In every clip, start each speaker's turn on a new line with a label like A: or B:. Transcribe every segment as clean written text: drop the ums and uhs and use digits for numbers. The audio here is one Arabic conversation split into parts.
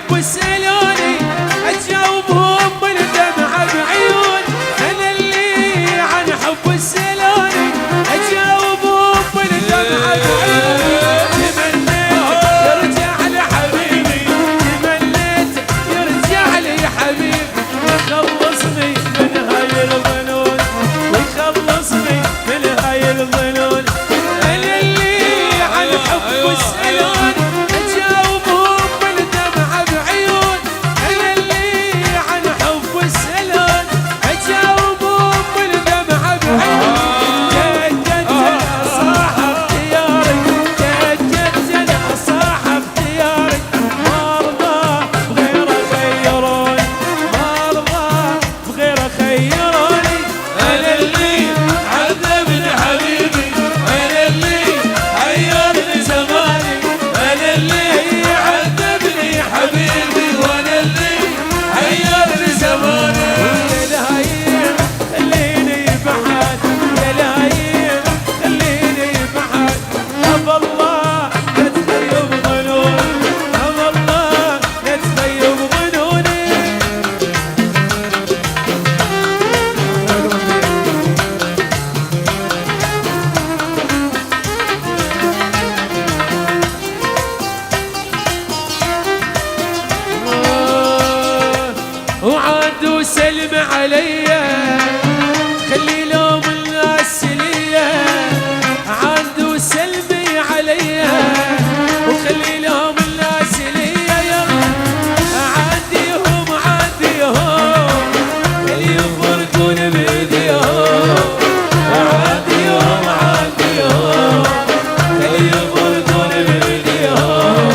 A: حب وسألوني أجاوبهم بالدمعة بعيون. أنا اللي عن حب وسألوني أجاوبهم بالدمعة بعيون. تمنيت يرجع لي حبيبي، تمنيت يرجع لي حبيبي ويخلصني من هاي الظنون، ويخلصني من هاي الظنون. أنا اللي عن حب وسألوني أجاوبهم بالدمعة بعيون. أنا اللي عن حب وسألوني أجاوبهم بالدمعة بعيون. جددت أنا صاحب اختياري، جددت أنا صاحب اختياري، ما أرضى بغير خيروني، ما أرضى بغير خيروني.
B: أنا اللي عذبني حبيبي، أنا اللي حيرني زماني، أنا اللي عذبني حبيبي، وأنا اللي حيرني زماني.
A: يا الهيم خليني بعد، يا الهيم خليني بعد. أبى الله لا تخيب ظنوني، أبى الله لا تخيب ظنوني. وعاد وسلم عليا خلي لوم الناس ليا، عاد وسلمي عليا وخلي لوم الناس ليا. يلا عاديهم عاديهم اللي يفرقون بايديهم، عاديهم عاديهم اللي يفرقون بايديهم.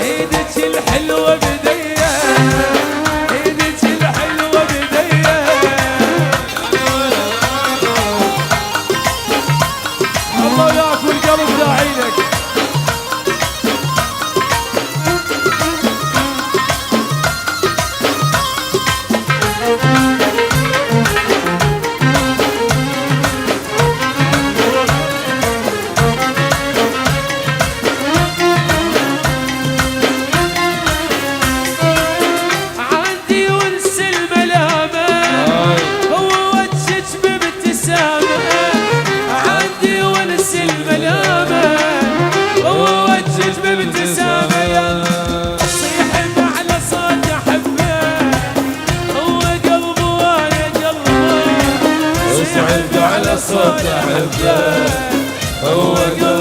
A: ايدك الحلوة بديا، ايدك الحلوة بديا. الله ياكل قلب داعيلك. عندي ونس الملامة هو وجهك بابتسامة، عندي ونس الملامة هو وجهك بابتسامة. يلا صيح على صوت أحبه هو قلبه وأنا قلبه،
B: صعب على صوت أحبه هو قلبي